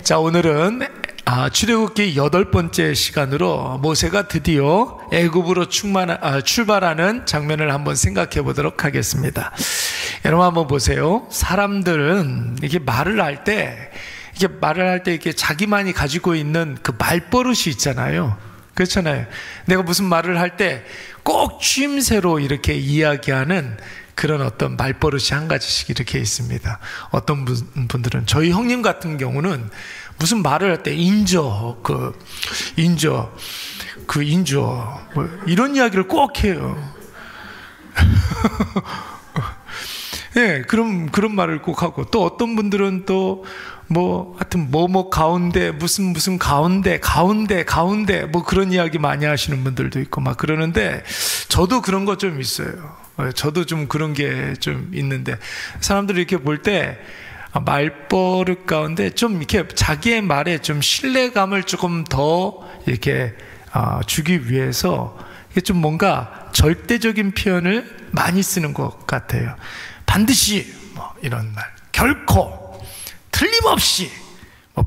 자, 오늘은 출애굽기 8번째 시간으로 모세가 드디어 애굽으로 출발하는 장면을 한번 생각해 보도록 하겠습니다. 여러분 한번 보세요. 사람들은 이렇게 말을 할 때 이렇게 자기만이 가지고 있는 그 말버릇이 있잖아요. 그렇잖아요. 내가 무슨 말을 할 때 꼭 추임새로 이렇게 이야기하는 그런 어떤 말버릇이 한 가지씩 이렇게 있습니다. 어떤 분들은, 저희 형님 같은 경우는 무슨 말을 할 때 인저 뭐 이런 이야기를 꼭 해요. 네, 그런 말을 꼭 하고, 또 어떤 분들은 또 하여튼 가운데 무슨 가운데 뭐 그런 이야기 많이 하시는 분들도 있고 막 그러는데, 저도 그런 거 좀 있어요. 저도 좀 그런 게 좀 있는데, 사람들이 이렇게 볼 때 말버릇 가운데 좀 이렇게 자기의 말에 좀 신뢰감을 조금 더 이렇게 주기 위해서 이게 좀 뭔가 절대적인 표현을 많이 쓰는 것 같아요. 반드시 이런 말, 결코, 틀림없이,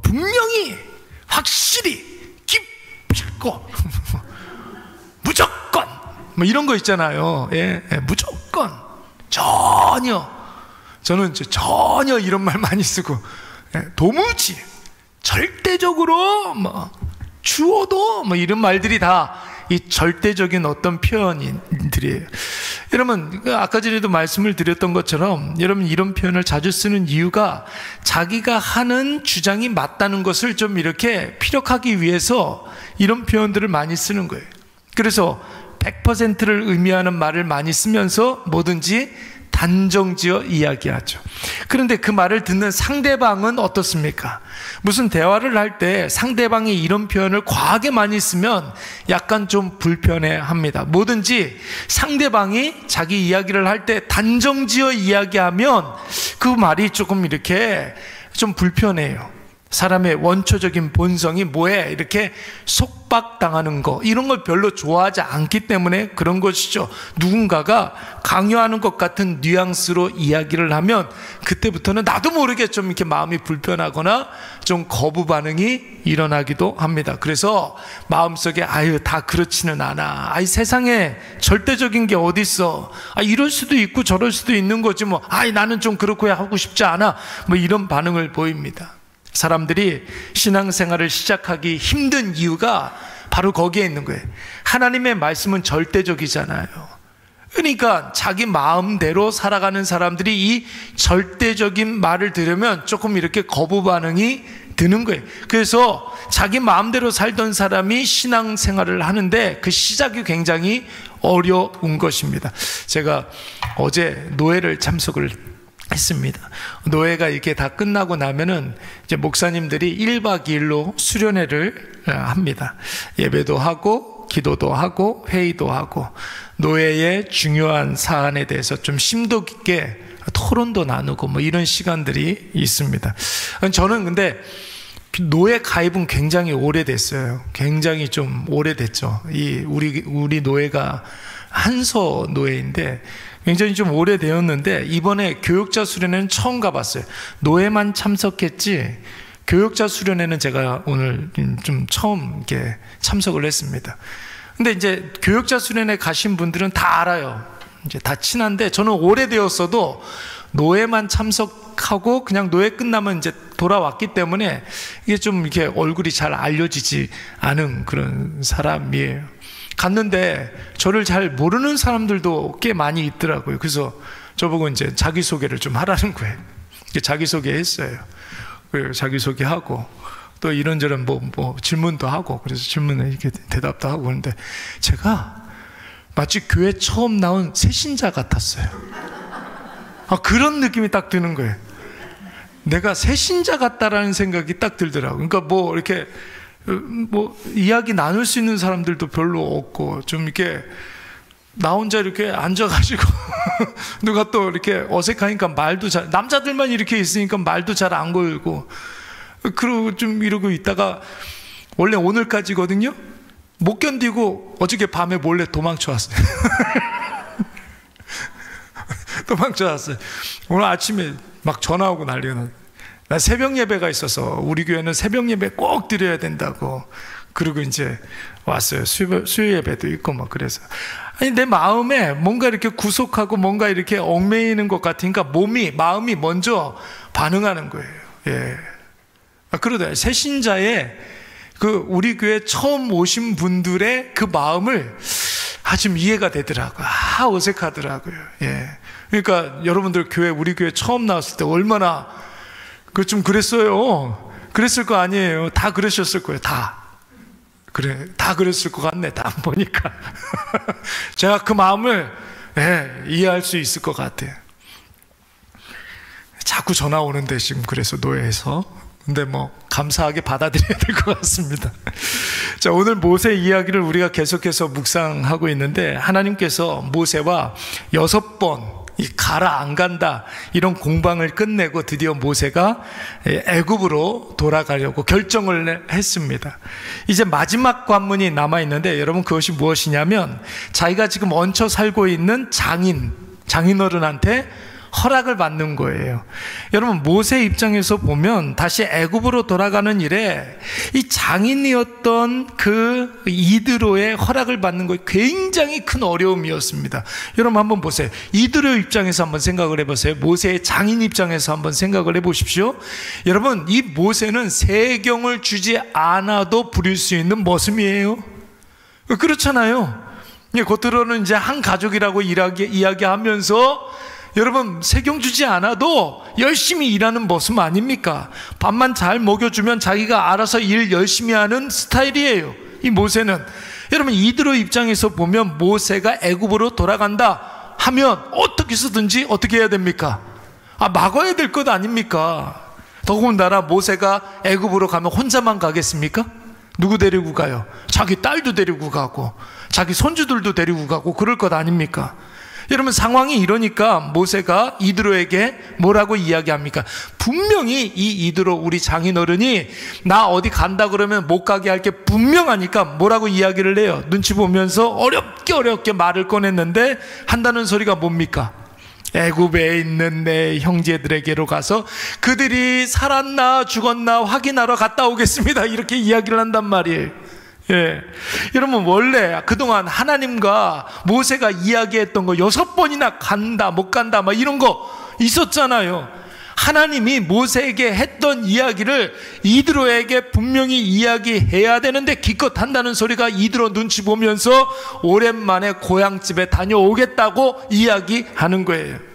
분명히, 확실히, 기필코, 무조건, 이런 거 있잖아요. 예, 무조건, 전혀. 저는 전혀 이런 말 많이 쓰고, 도무지, 절대적으로, 주어도, 이런 말들이 다 이 절대적인 어떤 표현들이에요. 여러분, 아까 전에도 말씀을 드렸던 것처럼, 여러분 이런 표현을 자주 쓰는 이유가 자기가 하는 주장이 맞다는 것을 좀 이렇게 피력하기 위해서 이런 표현들을 많이 쓰는 거예요. 그래서 100%를 의미하는 말을 많이 쓰면서 뭐든지 단정지어 이야기하죠. 그런데 그 말을 듣는 상대방은 어떻습니까? 무슨 대화를 할 때 상대방이 이런 표현을 과하게 많이 쓰면 약간 좀 불편해합니다. 뭐든지 상대방이 자기 이야기를 할 때 단정지어 이야기하면 그 말이 조금 이렇게 좀 불편해요. 사람의 원초적인 본성이 뭐에 이렇게 속박당하는 거, 이런 걸 별로 좋아하지 않기 때문에 그런 것이죠. 누군가가 강요하는 것 같은 뉘앙스로 이야기를 하면 그때부터는 나도 모르게 좀 이렇게 마음이 불편하거나 좀 거부 반응이 일어나기도 합니다. 그래서 마음속에 다 그렇지는 않아, 세상에 절대적인 게 어디 있어, 이럴 수도 있고 저럴 수도 있는 거지 나는 좀 그렇고 하고 싶지 않아, 이런 반응을 보입니다. 사람들이 신앙생활을 시작하기 힘든 이유가 바로 거기에 있는 거예요. 하나님의 말씀은 절대적이잖아요. 그러니까 자기 마음대로 살아가는 사람들이 이 절대적인 말을 들으면 조금 이렇게 거부 반응이 드는 거예요. 그래서 자기 마음대로 살던 사람이 신앙생활을 하는데 그 시작이 굉장히 어려운 것입니다. 제가 어제 노예를 참석을 했습니다. 노예가 이렇게 다 끝나고 나면은 이제 목사님들이 1박 2일로 수련회를 합니다. 예배도 하고 기도도 하고 회의도 하고 노예의 중요한 사안에 대해서 좀 심도 깊게 토론도 나누고 이런 시간들이 있습니다. 저는 근데 노예 가입은 굉장히 오래됐어요. 굉장히 좀 오래됐죠. 우리 노예가 한서 노예인데 굉장히 좀 오래되었는데, 이번에 교육자 수련회는 처음 가봤어요. 노예만 참석했지 교육자 수련회는 제가 오늘 좀 처음 이렇게 참석을 했습니다. 근데 이제 교육자 수련회 가신 분들은 다 알아요. 이제 다 친한데, 저는 오래되었어도 노예만 참석하고 그냥 노예 끝나면 이제 돌아왔기 때문에 이게 좀 이렇게 얼굴이 잘 알려지지 않은 그런 사람이에요. 갔는데 저를 잘 모르는 사람들도 꽤 많이 있더라고요. 그래서 저보고 이제 자기소개를 좀 하라는 거예요. 자기소개 했어요. 자기소개하고 또 이런저런 질문도 하고, 그래서 질문에 이렇게 대답도 하고, 그런데 제가 마치 교회 처음 나온 새신자 같았어요. 그런 느낌이 딱 드는 거예요. 내가 새신자 같다라는 생각이 딱 들더라고요. 그러니까 이렇게 이야기 나눌 수 있는 사람들도 별로 없고, 좀 이렇게 나 혼자 이렇게 앉아가지고 누가 또 이렇게 어색하니까 말도 남자들만 이렇게 있으니까 말도 잘 안 걸고, 그러고 좀 이러고 있다가 원래 오늘까지거든요. 못 견디고 어저께 밤에 몰래 도망쳐 왔어요. 도망쳐 왔어요. 오늘 아침에 막 전화 오고 난리가 났어요. 나 새벽 예배가 있어서 우리 교회는 새벽 예배 꼭 드려야 된다고. 그리고 이제 왔어요. 수요 예배도 있고 막 그래서. 아니, 내 마음에 뭔가 이렇게 구속하고 뭔가 이렇게 얽매이는 것 같으니까 마음이 먼저 반응하는 거예요. 예. 그러다 새신자의 우리 교회 처음 오신 분들의 그 마음을 좀 이해가 되더라고요. 어색하더라고요. 예. 그러니까 여러분들 우리 교회 처음 나왔을 때 얼마나 좀 그랬어요. 그랬을 거 아니에요. 다 그러셨을 거예요. 다 그랬을 것 같네. 다 보니까 제가 그 마음을 이해할 수 있을 것 같아요. 자꾸 전화 오는데 지금 그래서 노예해서. 근데 감사하게 받아들여야 될 것 같습니다. 자, 오늘 모세 이야기를 우리가 계속해서 묵상하고 있는데, 하나님께서 모세와 6번 가라 안 간다 이런 공방을 끝내고 드디어 모세가 애굽으로 돌아가려고 결정을 했습니다. 이제 마지막 관문이 남아있는데, 여러분 그것이 무엇이냐면 자기가 지금 얹혀 살고 있는 장인어른한테 허락을 받는 거예요. 여러분 모세 입장에서 보면 다시 애굽으로 돌아가는 일에 이 장인이었던 그 이드로의 허락을 받는 것이 굉장히 큰 어려움이었습니다. 여러분 한번 보세요. 이드로 입장에서 한번 생각을 해보세요. 모세의 장인 입장에서 한번 생각을 해보십시오. 여러분 이 모세는 세경을 주지 않아도 부릴 수 있는 머슴이에요. 그렇잖아요. 겉으로는 이제 한 가족이라고 이야기하면서 여러분 세경 주지 않아도 열심히 일하는 모습 아닙니까? 밥만 잘 먹여주면 자기가 알아서 일 열심히 하는 스타일이에요, 이 모세는. 여러분 이드로 입장에서 보면 모세가 애굽으로 돌아간다 하면 어떻게 해서든지 어떻게 해야 됩니까? 막아야 될 것 아닙니까? 더군다나 모세가 애굽으로 가면 혼자만 가겠습니까? 누구 데리고 가요? 자기 딸도 데리고 가고 자기 손주들도 데리고 가고 그럴 것 아닙니까? 여러분 상황이 이러니까 모세가 이드로에게 뭐라고 이야기합니까? 분명히 이 이드로 우리 장인어른이 나 어디 간다 그러면 못 가게 할 게 분명하니까 뭐라고 이야기를 해요? 눈치 보면서 어렵게 말을 꺼냈는데 한다는 소리가 뭡니까? 애굽에 있는 내 형제들에게로 가서 그들이 살았나 죽었나 확인하러 갔다 오겠습니다, 이렇게 이야기를 한단 말이에요. 예. 여러분 원래 그동안 하나님과 모세가 이야기했던 거 6번이나 간다 못 간다 막 이런 거 있었잖아요. 하나님이 모세에게 했던 이야기를 이드로에게 분명히 이야기해야 되는데 기껏 한다는 소리가 이드로 눈치 보면서 오랜만에 고향집에 다녀오겠다고 이야기하는 거예요.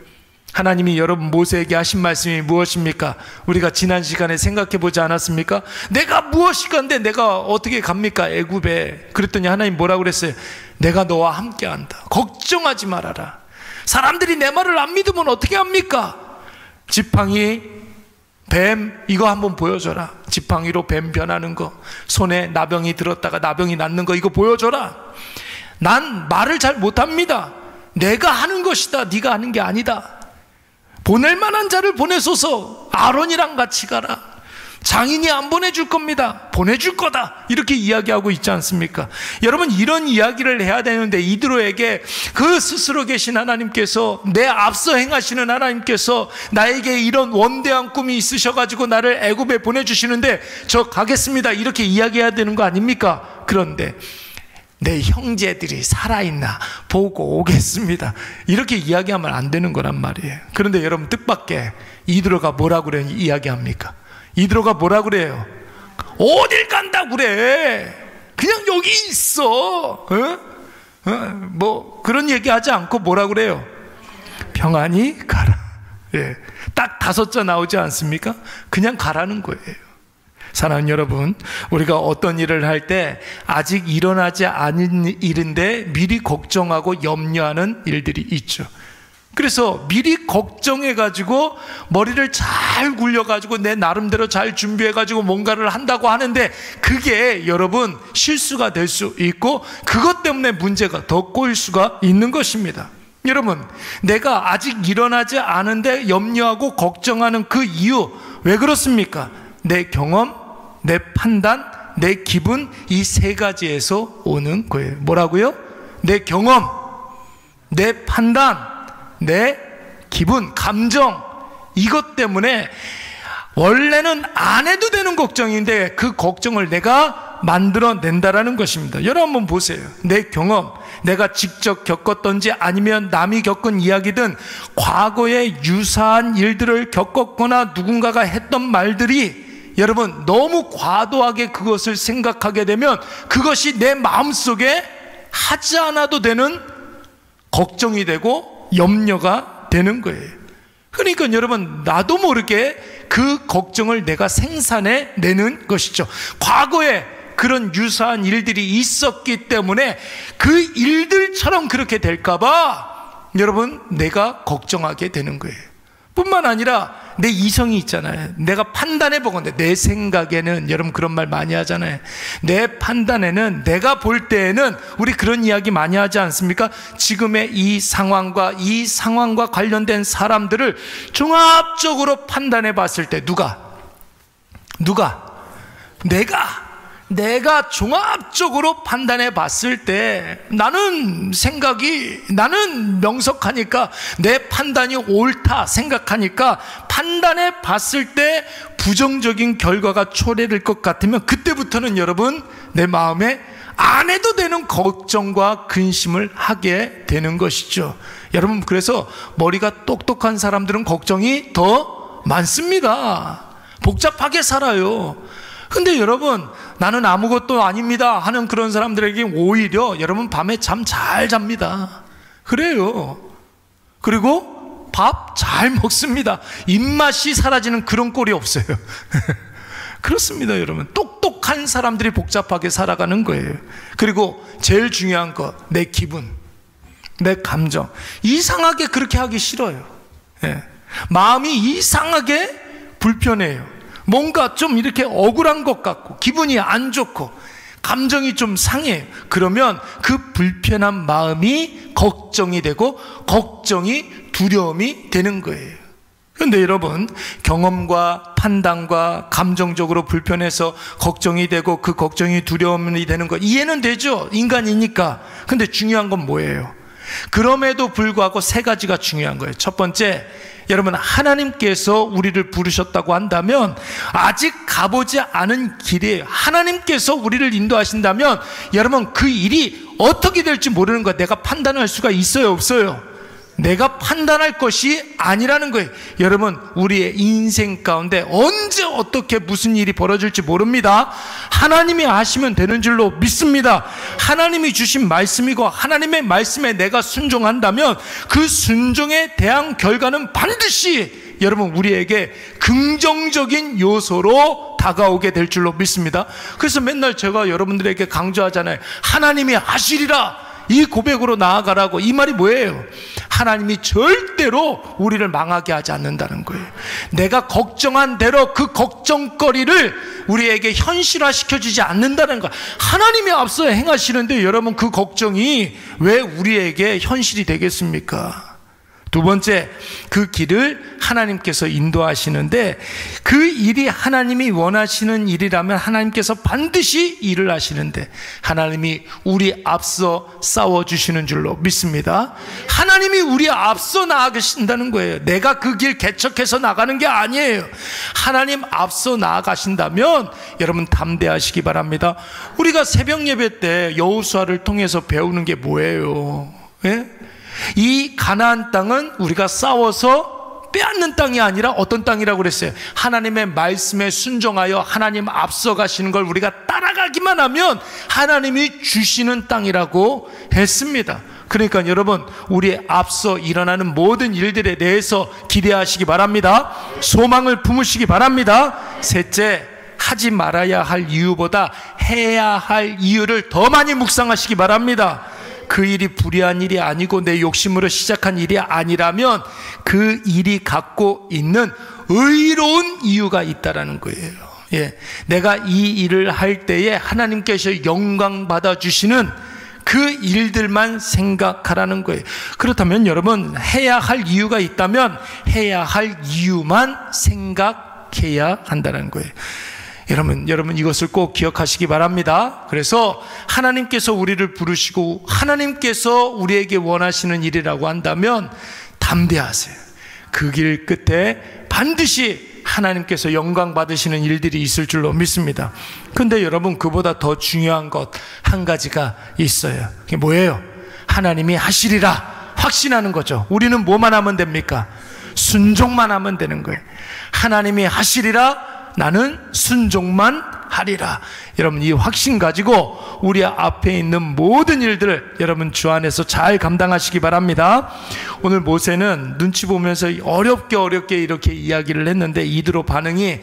하나님이 여러분 모세에게 하신 말씀이 무엇입니까? 우리가 지난 시간에 생각해 보지 않았습니까? 내가 무엇이 간데 내가 어떻게 갑니까? 애굽에. 그랬더니 하나님 뭐라고 그랬어요? 내가 너와 함께 한다. 걱정하지 말아라. 사람들이 내 말을 안 믿으면 어떻게 합니까? 지팡이, 뱀 이거 한번 보여줘라. 지팡이로 뱀 변하는 거, 손에 나병이 들었다가 나병이 낫는 거 이거 보여줘라. 난 말을 잘 못합니다. 내가 하는 것이다, 네가 하는 게 아니다. 보낼 만한 자를 보내소서. 아론이랑 같이 가라. 장인이 안 보내줄 겁니다. 보내줄 거다. 이렇게 이야기하고 있지 않습니까? 여러분 이런 이야기를 해야 되는데 이드로에게 그 스스로 계신 하나님께서, 내 앞서 행하시는 하나님께서 나에게 이런 원대한 꿈이 있으셔가지고 나를 애굽에 보내주시는데 저 가겠습니다 이렇게 이야기해야 되는 거 아닙니까? 그런데 내 형제들이 살아있나 보고 오겠습니다 이렇게 이야기하면 안 되는 거란 말이에요. 그런데 여러분 뜻밖의 이드로가 뭐라고 그래 이야기합니까? 이드로가 뭐라고 그래요? 어딜 간다고 그래? 그냥 여기 있어. 뭐 그런 얘기하지 않고 뭐라고 그래요? 평안히 가라. 예. 딱 5자 나오지 않습니까? 그냥 가라는 거예요. 사랑하는 여러분, 우리가 어떤 일을 할 때 아직 일어나지 않은 일인데 미리 걱정하고 염려하는 일들이 있죠. 그래서 미리 걱정해가지고 머리를 잘 굴려가지고 내 나름대로 잘 준비해가지고 뭔가를 한다고 하는데 그게 여러분 실수가 될 수 있고 그것 때문에 문제가 더 꼬일 수가 있는 것입니다. 여러분 내가 아직 일어나지 않은데 염려하고 걱정하는 그 이유 왜 그렇습니까? 내 경험, 내 판단, 내 기분 이 3가지에서 오는 거예요. 뭐라고요? 내 경험, 내 판단, 내 기분, 감정 이것 때문에 원래는 안 해도 되는 걱정인데 그 걱정을 내가 만들어낸다라는 것입니다. 여러분 한번 보세요. 내 경험, 내가 직접 겪었던지 아니면 남이 겪은 이야기든 과거에 유사한 일들을 겪었거나 누군가가 했던 말들이 여러분 너무 과도하게 그것을 생각하게 되면 그것이 내 마음속에 하지 않아도 되는 걱정이 되고 염려가 되는 거예요. 그러니까 여러분 나도 모르게 그 걱정을 내가 생산해내는 것이죠. 과거에 그런 유사한 일들이 있었기 때문에 그 일들처럼 그렇게 될까봐 여러분 내가 걱정하게 되는 거예요. 뿐만 아니라 내 이성이 있잖아요. 내가 판단해 보건데 내 생각에는, 여러분 그런 말 많이 하잖아요. 내 판단에는, 내가 볼 때에는, 우리 그런 이야기 많이 하지 않습니까? 지금의 이 상황과 관련된 사람들을 종합적으로 판단해 봤을 때 내가 종합적으로 판단해 봤을 때 나는 명석하니까, 내 판단이 옳다 생각하니까 판단해 봤을 때 부정적인 결과가 초래될 것 같으면 그때부터는 여러분 내 마음에 안 해도 되는 걱정과 근심을 하게 되는 것이죠. 여러분 그래서 머리가 똑똑한 사람들은 걱정이 더 많습니다. 복잡하게 살아요. 근데 여러분 나는 아무것도 아닙니다 하는 그런 사람들에게 오히려 여러분 밤에 잠 잘 잡니다. 그래요. 그리고 밥 잘 먹습니다. 입맛이 사라지는 그런 꼴이 없어요. 그렇습니다. 여러분 똑똑한 사람들이 복잡하게 살아가는 거예요. 그리고 제일 중요한 거, 내 기분, 내 감정 이상하게 그렇게 하기 싫어요. 마음이 이상하게 불편해요. 뭔가 좀 이렇게 억울한 것 같고 기분이 안 좋고 감정이 좀 상해요. 그러면 그 불편한 마음이 걱정이 되고 걱정이 두려움이 되는 거예요. 그런데 여러분 경험과 판단과 감정적으로 불편해서 걱정이 되고 그 걱정이 두려움이 되는 거 이해는 되죠. 인간이니까. 근데 중요한 건 뭐예요? 그럼에도 불구하고 세 가지가 중요한 거예요. 첫 번째, 여러분 하나님께서 우리를 부르셨다고 한다면 아직 가보지 않은 길이에요. 하나님께서 우리를 인도하신다면 여러분 그 일이 어떻게 될지 모르는 거예요. 내가 판단할 수가 있어요, 없어요? 내가 판단할 것이 아니라는 거예요. 여러분 우리의 인생 가운데 언제 어떻게 무슨 일이 벌어질지 모릅니다. 하나님이 하시면 되는 줄로 믿습니다. 하나님이 주신 말씀이고 하나님의 말씀에 내가 순종한다면 그 순종에 대한 결과는 반드시 여러분 우리에게 긍정적인 요소로 다가오게 될 줄로 믿습니다. 그래서 맨날 제가 여러분들에게 강조하잖아요. 하나님이 하시리라, 이 고백으로 나아가라고. 이 말이 뭐예요? 하나님이 절대로 우리를 망하게 하지 않는다는 거예요. 내가 걱정한 대로 그 걱정거리를 우리에게 현실화시켜주지 않는다는 거예요. 하나님이 앞서 행하시는데 여러분 그 걱정이 왜 우리에게 현실이 되겠습니까? 두 번째, 그 길을 하나님께서 인도하시는데 그 일이 하나님이 원하시는 일이라면 하나님께서 반드시 일을 하시는데 하나님이 우리 앞서 싸워주시는 줄로 믿습니다. 하나님이 우리 앞서 나아가신다는 거예요. 내가 그 길 개척해서 나가는 게 아니에요. 하나님 앞서 나아가신다면 여러분 담대하시기 바랍니다. 우리가 새벽 예배 때 여호수아를 통해서 배우는 게 뭐예요? 이 가나안 땅은 우리가 싸워서 빼앗는 땅이 아니라 어떤 땅이라고 그랬어요? 하나님의 말씀에 순종하여 하나님 앞서가시는 걸 우리가 따라가기만 하면 하나님이 주시는 땅이라고 했습니다. 그러니까 여러분 우리 앞서 일어나는 모든 일들에 대해서 기대하시기 바랍니다. 소망을 품으시기 바랍니다. 셋째, 하지 말아야 할 이유보다 해야 할 이유를 더 많이 묵상하시기 바랍니다. 그 일이 불의한 일이 아니고 내 욕심으로 시작한 일이 아니라면 그 일이 갖고 있는 의로운 이유가 있다라는 거예요. 내가 이 일을 할 때에 하나님께서 영광 받아주시는 그 일들만 생각하라는 거예요. 그렇다면 여러분 해야 할 이유가 있다면 해야 할 이유만 생각해야 한다는 거예요. 여러분 이것을 꼭 기억하시기 바랍니다. 그래서 하나님께서 우리를 부르시고 하나님께서 우리에게 원하시는 일이라고 한다면 담대하세요. 그 길 끝에 반드시 하나님께서 영광 받으시는 일들이 있을 줄로 믿습니다. 근데 여러분, 그보다 더 중요한 것 한 가지가 있어요. 그게 뭐예요? 하나님이 하시리라 확신하는 거죠. 우리는 뭐만 하면 됩니까? 순종만 하면 되는 거예요. 하나님이 하시리라, 나는 순종만 하리라. 여러분, 이 확신 가지고 우리 앞에 있는 모든 일들을 여러분 주 안에서 잘 감당하시기 바랍니다. 오늘 모세는 눈치 보면서 어렵게 이렇게 이야기를 했는데 이드로 반응이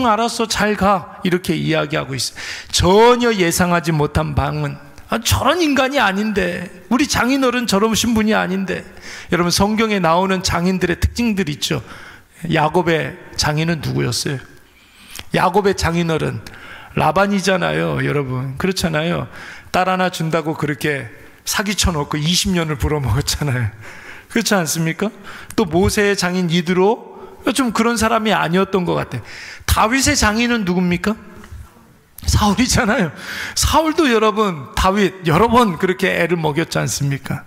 알았어, 잘 가, 이렇게 이야기하고 있어요. 전혀 예상하지 못한 방은, 저런 인간이 아닌데, 우리 장인어른 저러신 분이 아닌데. 여러분, 성경에 나오는 장인들의 특징들이 있죠. 야곱의 장인은 누구였어요? 야곱의 장인어른 라반이잖아요. 여러분, 그렇잖아요. 딸 하나 준다고 그렇게 사기쳐 놓고 20년을 불어먹었잖아요. 그렇지 않습니까? 또 모세의 장인 이드로 좀 그런 사람이 아니었던 것 같아요. 다윗의 장인은 누굽니까? 사울이잖아요. 사울도 여러분, 다윗 여러 번 그렇게 애를 먹였지 않습니까?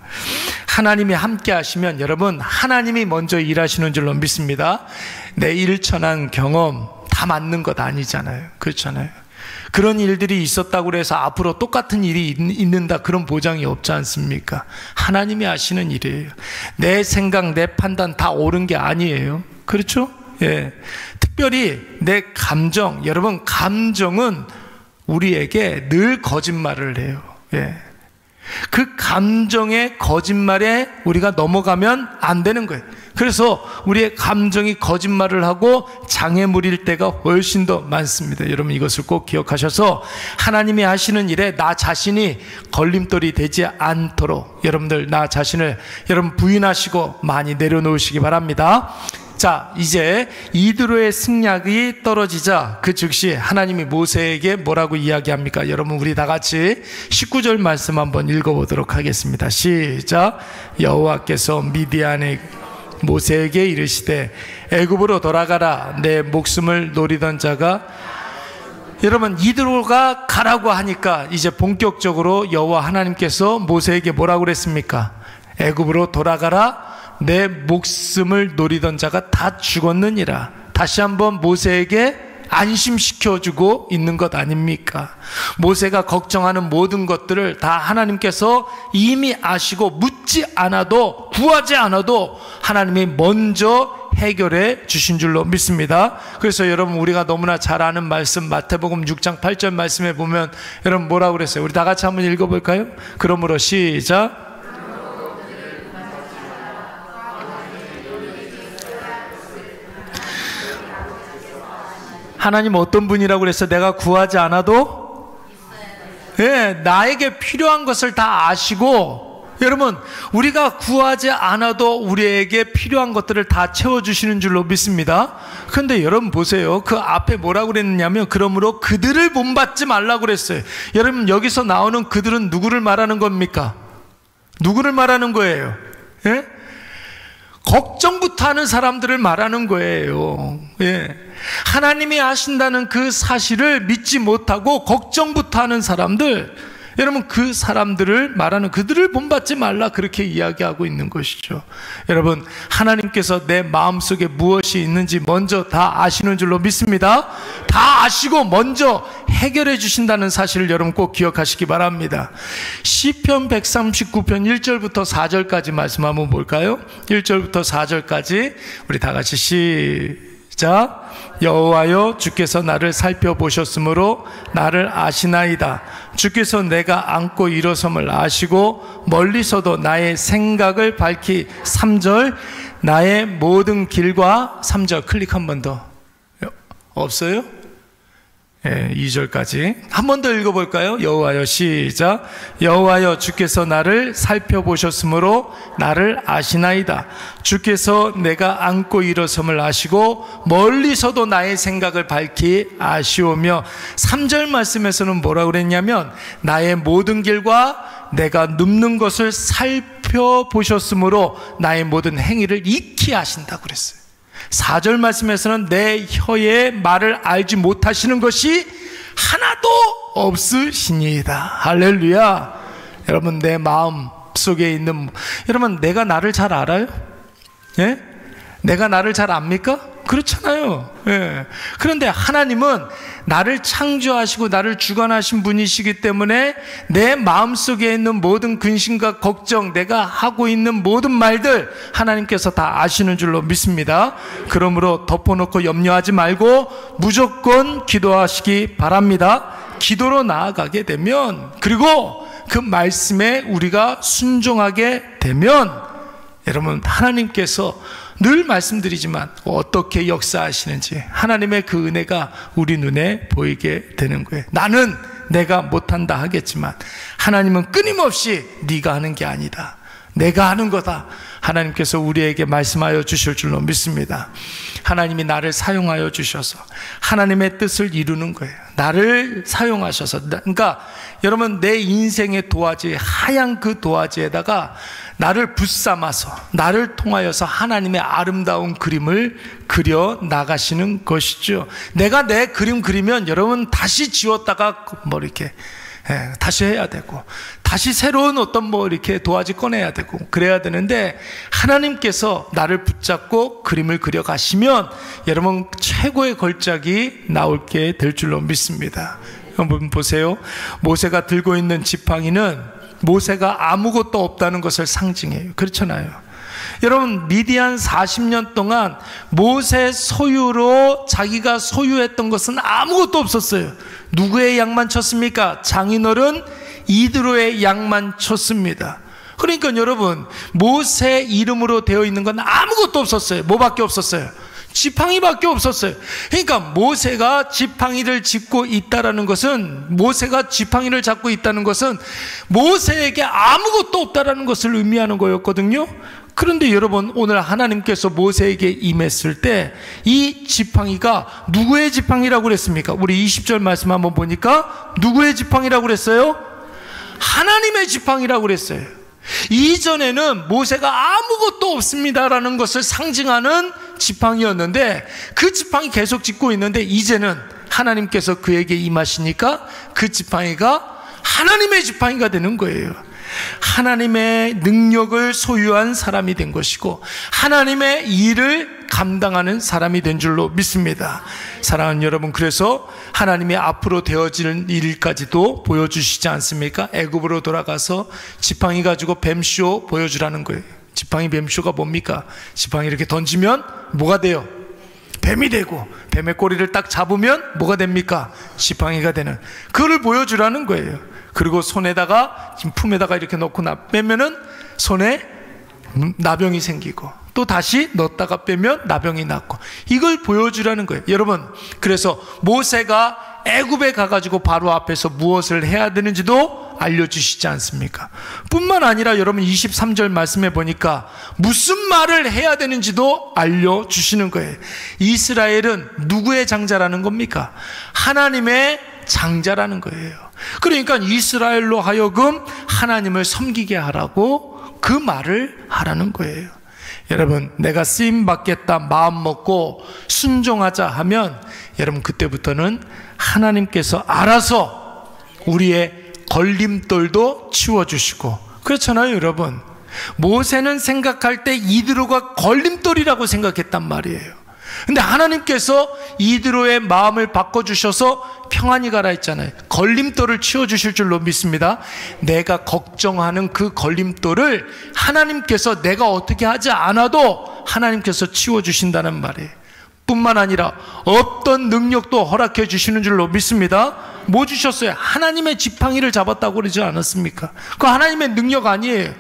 하나님이 함께 하시면 여러분, 하나님이 먼저 일하시는 줄로 믿습니다. 내 일천한 경험 다 맞는 것 아니잖아요. 그렇잖아요. 그런 일들이 있었다고 해서 앞으로 똑같은 일이 있는다, 그런 보장이 없지 않습니까? 하나님이 하시는 일이에요. 내 생각, 내 판단 다 옳은 게 아니에요. 그렇죠? 예. 특별히 내 감정, 여러분, 감정은 우리에게 늘 거짓말을 해요. 예. 그 감정의 거짓말에 우리가 넘어가면 안 되는 거예요. 그래서 우리의 감정이 거짓말을 하고 장애물일 때가 훨씬 더 많습니다. 여러분, 이것을 꼭 기억하셔서 하나님이 하시는 일에 나 자신이 걸림돌이 되지 않도록 여러분들, 나 자신을 여러분 부인하시고 많이 내려놓으시기 바랍니다. 자, 이제 이드로의 승낙이 떨어지자 그 즉시 하나님이 모세에게 뭐라고 이야기합니까? 여러분, 우리 다 같이 19절 말씀 한번 읽어보도록 하겠습니다. 시작. 여호와께서 미디안의 모세에게 이르시되 애굽으로 돌아가라. 내 목숨을 노리던 자가, 여러분, 이드로가 가라고 하니까 이제 본격적으로 여호와 하나님께서 모세에게 뭐라고 그랬습니까? 애굽으로 돌아가라. 내 목숨을 노리던 자가 다 죽었느니라. 다시 한번 모세에게 안심시켜주고 있는 것 아닙니까? 모세가 걱정하는 모든 것들을 다 하나님께서 이미 아시고 묻지 않아도, 구하지 않아도 하나님이 먼저 해결해 주신 줄로 믿습니다. 그래서 여러분, 우리가 너무나 잘 아는 말씀, 마태복음 6장 8절 말씀에 보면 여러분 뭐라고 그랬어요? 우리 다 같이 한번 읽어볼까요? 그러므로 시작. 하나님 어떤 분이라고 그랬어? 내가 구하지 않아도, 예, 나에게 필요한 것을 다 아시고, 여러분, 우리가 구하지 않아도 우리에게 필요한 것들을 다 채워주시는 줄로 믿습니다. 그런데 여러분 보세요. 그 앞에 뭐라고 그랬냐면, 그러므로 그들을 본받지 말라고 그랬어요. 여러분, 여기서 나오는 그들은 누구를 말하는 겁니까? 누구를 말하는 거예요? 예? 걱정부터 하는 사람들을 말하는 거예요. 예. 하나님이 하신다는 그 사실을 믿지 못하고 걱정부터 하는 사람들, 여러분, 그 사람들을 말하는, 그들을 본받지 말라, 그렇게 이야기하고 있는 것이죠. 여러분, 하나님께서 내 마음속에 무엇이 있는지 먼저 다 아시는 줄로 믿습니다. 다 아시고 먼저 해결해 주신다는 사실을 여러분 꼭 기억하시기 바랍니다. 시편 139편 1절부터 4절까지 말씀 한번 볼까요? 1절부터 4절까지 우리 다 같이 시작. 여호와여, 주께서 나를 살펴보셨으므로 나를 아시나이다. 주께서 내가 앉고 일어섬을 아시고 멀리서도 나의 생각을 밝히. 3절. 나의 모든 길과, 3절 클릭 한 번 더. 없어요? 예, 2절까지 한 번 더 읽어볼까요? 여호와여, 시작. 여호와여, 주께서 나를 살펴보셨으므로 나를 아시나이다. 주께서 내가 앉고 일어섬을 아시고 멀리서도 나의 생각을 밝히 아시오며. 3절 말씀에서는 뭐라고 그랬냐면, 나의 모든 길과 내가 눕는 것을 살펴보셨으므로 나의 모든 행위를 익히 아신다고 그랬어요. 4절 말씀에서는 내 혀의 말을 알지 못하시는 것이 하나도 없으시니이다. 할렐루야. 여러분, 내 마음 속에 있는, 여러분, 내가 나를 잘 알아요? 예? 내가 나를 잘 압니까? 그렇잖아요. 예. 그런데 하나님은 나를 창조하시고 나를 주관하신 분이시기 때문에 내 마음속에 있는 모든 근심과 걱정, 내가 하고 있는 모든 말들 하나님께서 다 아시는 줄로 믿습니다. 그러므로 덮어놓고 염려하지 말고 무조건 기도하시기 바랍니다. 기도로 나아가게 되면, 그리고 그 말씀에 우리가 순종하게 되면, 여러분, 하나님께서 늘 말씀드리지만 어떻게 역사하시는지 하나님의 그 은혜가 우리 눈에 보이게 되는 거예요. 나는 내가 못한다 하겠지만 하나님은 끊임없이 네가 하는 게 아니다, 내가 하는 거다, 하나님께서 우리에게 말씀하여 주실 줄로 믿습니다. 하나님이 나를 사용하여 주셔서 하나님의 뜻을 이루는 거예요. 나를 사용하셔서, 그러니까 여러분, 내 인생의 도화지, 하얀 그 도화지에다가 나를 붙삼아서 나를 통하여서 하나님의 아름다운 그림을 그려 나가시는 것이죠. 내가 내 그림 그리면 여러분 다시 지웠다가 뭐 이렇게 다시 해야 되고, 다시 새로운 어떤 뭐 이렇게 도화지 꺼내야 되고 그래야 되는데, 하나님께서 나를 붙잡고 그림을 그려 가시면 여러분 최고의 걸작이 나올게 될 줄로 믿습니다. 한번 보세요. 모세가 들고 있는 지팡이는 모세가 아무것도 없다는 것을 상징해요. 그렇잖아요. 여러분, 미디안 40년 동안 모세 소유로 자기가 소유했던 것은 아무것도 없었어요. 누구의 양만 쳤습니까? 장인어른 이드로의 양만 쳤습니다. 그러니까 여러분, 모세 이름으로 되어 있는 건 아무것도 없었어요. 뭐밖에 없었어요? 지팡이밖에 없었어요. 그러니까 모세가 지팡이를 짚고 있다라는 것은, 모세가 지팡이를 잡고 있다는 것은 모세에게 아무것도 없다라는 것을 의미하는 거였거든요. 그런데 여러분, 오늘 하나님께서 모세에게 임했을 때 이 지팡이가 누구의 지팡이라고 그랬습니까? 우리 20절 말씀 한번 보니까 누구의 지팡이라고 그랬어요? 하나님의 지팡이라고 그랬어요. 이전에는 모세가 아무것도 없습니다라는 것을 상징하는 지팡이였는데, 그 지팡이 계속 짚고 있는데 이제는 하나님께서 그에게 임하시니까 그 지팡이가 하나님의 지팡이가 되는 거예요. 하나님의 능력을 소유한 사람이 된 것이고 하나님의 일을 감당하는 사람이 된 줄로 믿습니다. 사랑하는 여러분, 그래서 하나님이 앞으로 되어질 일까지도 보여주시지 않습니까? 애굽으로 돌아가서 지팡이 가지고 뱀쇼 보여주라는 거예요. 지팡이 뱀쇼가 뭡니까? 지팡이 이렇게 던지면 뭐가 돼요? 뱀이 되고, 뱀의 꼬리를 딱 잡으면 뭐가 됩니까? 지팡이가 되는, 그거를 보여주라는 거예요. 그리고 손에다가, 품에다가 이렇게 넣고 빼면은 손에 나병이 생기고, 또 다시 넣었다가 빼면 나병이 낫고, 이걸 보여주라는 거예요. 여러분, 그래서 모세가 애굽에 가가지고 바로 앞에서 무엇을 해야 되는지도 알려주시지 않습니까? 뿐만 아니라 여러분 23절 말씀해 보니까 무슨 말을 해야 되는지도 알려주시는 거예요. 이스라엘은 누구의 장자라는 겁니까? 하나님의 장자라는 거예요. 그러니까 이스라엘로 하여금 하나님을 섬기게 하라고 그 말을 하라는 거예요. 여러분, 내가 쓰임 받겠다 마음 먹고 순종하자 하면 여러분, 그때부터는 하나님께서 알아서 우리의 걸림돌도 치워주시고, 그렇잖아요. 여러분, 모세는 생각할 때 이드로가 걸림돌이라고 생각했단 말이에요. 근데 하나님께서 이드로의 마음을 바꿔주셔서 평안히 가라 했잖아요. 걸림돌을 치워주실 줄로 믿습니다. 내가 걱정하는 그 걸림돌을 하나님께서 내가 어떻게 하지 않아도 하나님께서 치워주신다는 말이에요. 뿐만 아니라 어떤 능력도 허락해 주시는 줄로 믿습니다. 뭐 주셨어요? 하나님의 지팡이를 잡았다고 그러지 않았습니까? 그거 하나님의 능력 아니에요.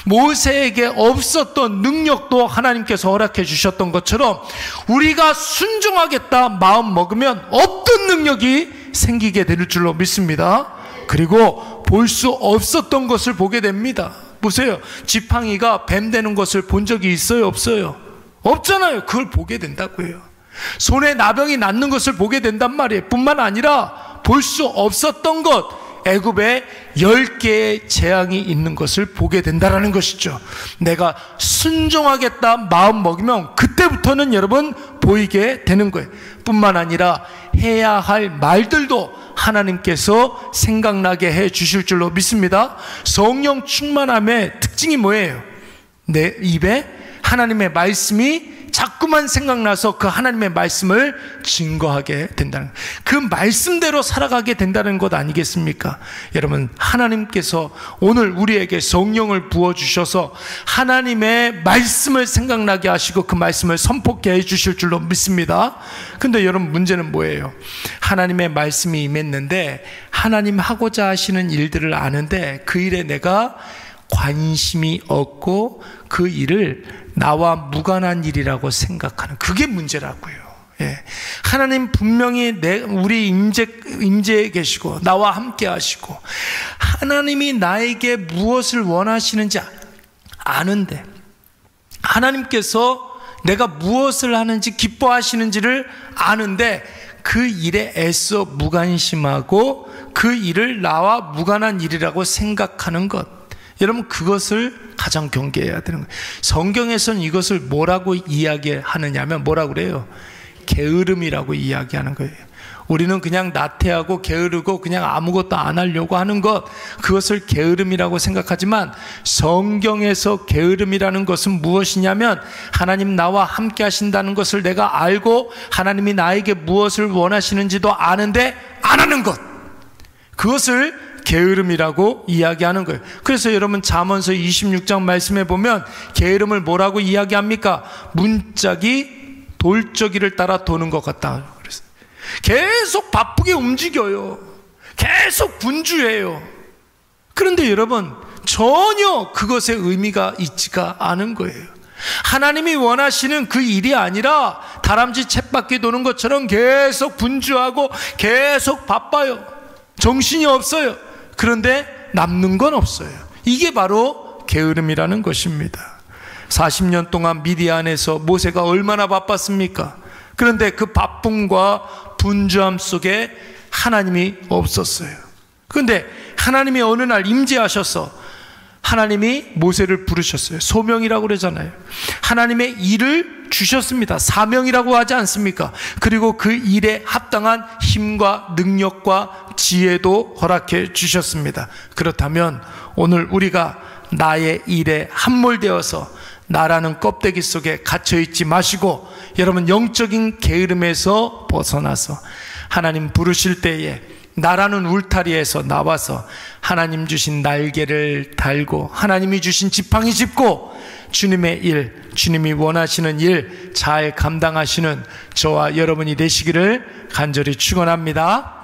모세에게 없었던 능력도 하나님께서 허락해 주셨던 것처럼 우리가 순종하겠다 마음 먹으면 어떤 능력이 생기게 될 줄로 믿습니다. 그리고 볼 수 없었던 것을 보게 됩니다. 보세요, 지팡이가 뱀 되는 것을 본 적이 있어요? 없어요? 없잖아요. 그걸 보게 된다고요. 손에 나병이 낫는 것을 보게 된단 말이에요. 뿐만 아니라 볼 수 없었던 것, 애굽에 10개의 재앙이 있는 것을 보게 된다는 것이죠. 내가 순종하겠다 마음 먹으면 그때부터는 여러분 보이게 되는 거예요. 뿐만 아니라 해야 할 말들도 하나님께서 생각나게 해 주실 줄로 믿습니다. 성령 충만함의 특징이 뭐예요? 내 입에 하나님의 말씀이 자꾸만 생각나서 그 하나님의 말씀을 증거하게 된다는, 그 말씀대로 살아가게 된다는 것 아니겠습니까? 여러분, 하나님께서 오늘 우리에게 성령을 부어주셔서 하나님의 말씀을 생각나게 하시고 그 말씀을 선포케 해주실 줄로 믿습니다. 근데 여러분, 문제는 뭐예요? 하나님의 말씀이 임했는데 하나님 하고자 하시는 일들을 아는데 그 일에 내가 관심이 없고 그 일을 나와 무관한 일이라고 생각하는, 그게 문제라고요. 예. 하나님 분명히 우리 임재에 계시고 나와 함께 하시고 하나님이 나에게 무엇을 원하시는지 아는데, 하나님께서 내가 무엇을 하는지 기뻐하시는지를 아는데 그 일에 애써 무관심하고 그 일을 나와 무관한 일이라고 생각하는 것, 여러분, 그것을 가장 경계해야 되는 거예요. 성경에서는 이것을 뭐라고 이야기하느냐면 뭐라고 그래요? 게으름이라고 이야기하는 거예요. 우리는 그냥 나태하고 게으르고 그냥 아무것도 안 하려고 하는 것, 그것을 게으름이라고 생각하지만 성경에서 게으름이라는 것은 무엇이냐면 하나님 나와 함께 하신다는 것을 내가 알고 하나님이 나에게 무엇을 원하시는지도 아는데 안 하는 것, 그것을 게으름이라고 이야기하는 거예요. 그래서 여러분, 잠언서 26장 말씀에 보면 게으름을 뭐라고 이야기합니까? 문짝이 돌적이를 따라 도는 것 같다. 그래서 계속 바쁘게 움직여요. 계속 분주해요. 그런데 여러분, 전혀 그것의 의미가 있지가 않은 거예요. 하나님이 원하시는 그 일이 아니라 다람쥐 쳇바퀴 도는 것처럼 계속 분주하고 계속 바빠요. 정신이 없어요. 그런데 남는 건 없어요. 이게 바로 게으름이라는 것입니다. 40년 동안 미디안에서 모세가 얼마나 바빴습니까? 그런데 그 바쁨과 분주함 속에 하나님이 없었어요. 그런데 하나님이 어느 날 임재하셔서 하나님이 모세를 부르셨어요. 소명이라고 그러잖아요. 하나님의 일을 주셨습니다. 사명이라고 하지 않습니까? 그리고 그 일에 합당한 힘과 능력과 지혜도 허락해 주셨습니다. 그렇다면 오늘 우리가 나의 일에 함몰되어서 나라는 껍데기 속에 갇혀있지 마시고, 여러분, 영적인 게으름에서 벗어나서 하나님 부르실 때에 나라는 울타리에서 나와서 하나님 주신 날개를 달고 하나님이 주신 지팡이 짚고 주님의 일, 주님이 원하시는 일 잘 감당하시는 저와 여러분이 되시기를 간절히 축원합니다.